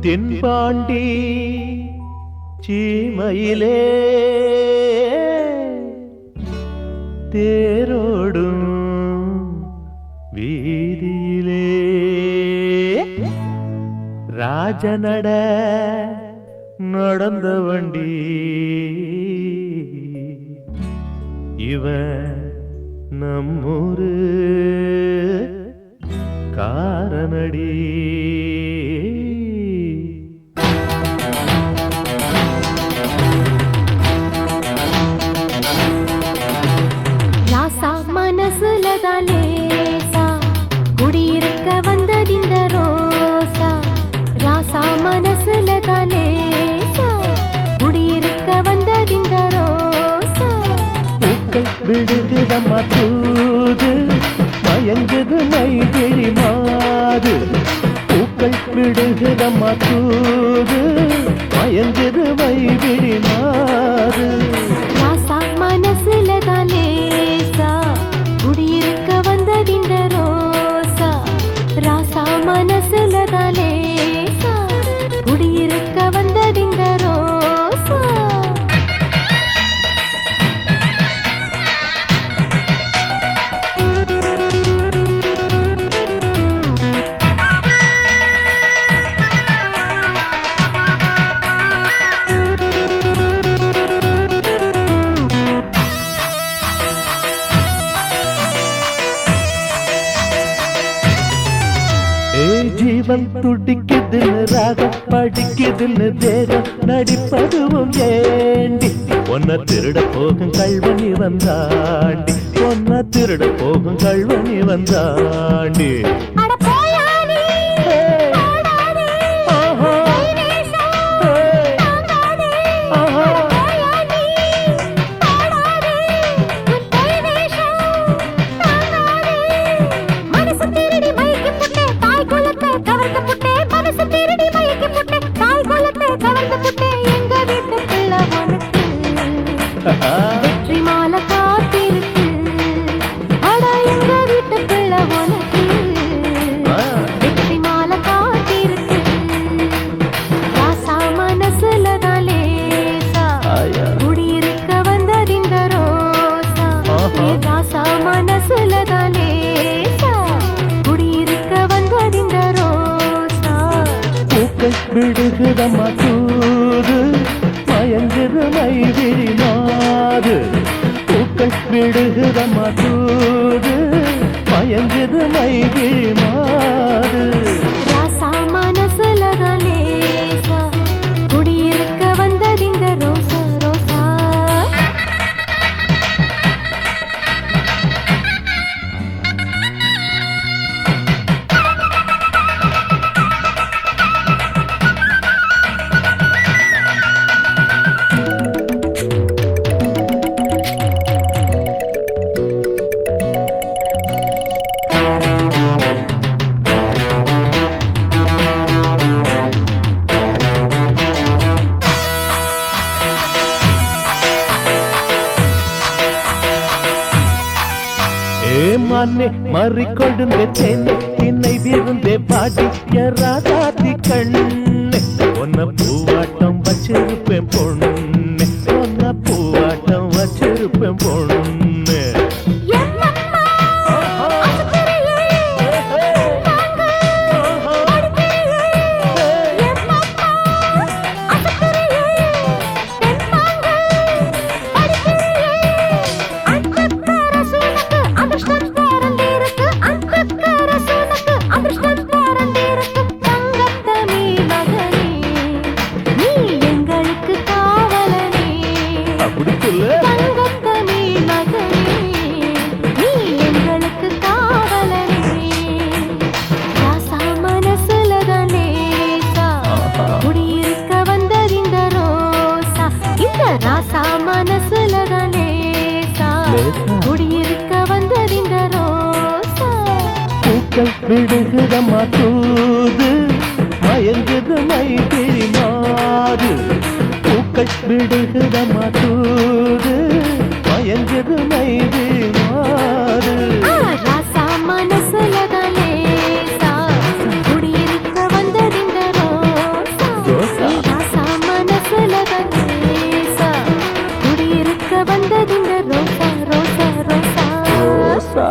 தென்பாண்டி சீமையிலே தேரோடும் வீதியிலே ராஜநட நடந்த வண்டி இவன் நம்மூரு காரனடி. ராசா மனசுலதான் லேசா குடியிருக்க வந்ததிந்த ரோசா. ராசா மனசுலதான் லேசா குடியிருக்க வந்ததிந்த ரோசா. பூக்கள் விடுகுதம்மா தூது மயங்குது மைகிழி மாது. பூக்கள் விடுகுதம்மா தூது மயங்குது மைகிழி மாது. ராசா மனசுலதான் லேசா குடியிருக்க வந்ததிந்த ரோசா. ராசா மனசுலதான் லேசா குடியிருக்க வந்ததிந்த ரோசா. ஜீவன் துடிக்குதுன்னு ராகம் படிக்குதுன்னு தேகம் நடிப்பதுவும் ஏண்டி. ஒன்ன திருட போகும் கல்வனி வந்தாண்டி. ஒன்ன திருட போகும் கல்வனி வந்தாண்டி. வெற்றி மாலை காத்திருக்கு அட எங்க வீட்டு பிள்ளை உனக்கு. வெற்றி மாலை காத்திருக்கு. ராசா மனசுலதான் லேசா குடியிருக்க வந்ததிந்த ரோசா. ராசா மனசுலதான் லேசா குடியிருக்க வந்ததிந்த ரோசா. பூக்கள் விடுகுதம்மா தூது மயங்குது மைவிழி மாது. பூக்கள் விடுகுதம்மா தூது மயங்குது மைவிழி மாது. ராசா மனசுலதான் லேசா குடியிருக்க வந்ததிந்த ரோசா ரோசா. மண்ணே மறிக்கொழுந்தே தென்னை திண்ணை விருந்தே பாட்டி ராதாதி கண்ணே. ஒன்ன பூவாட்டம் வச்சிருப்பேன் பொண்ணு. ஒன்ன பூவாட்டம் வச்சிருப்பேன் பொண்ணு. குடியிருக்க வந்ததிந்த ரோசா. பூக்கள் விடுகுதம்மா தூது மயங்குது மைவிழி மாது. பூக்கள் விடுகுதம்மா தூது மயங்குது மைவிழி மாது. ராசா மனசுலதான் லேசா குடியிருக்க வந்ததிந்த ரோசா. வந்ததிந்த ரோசா ரோசா ரோசா ரோசா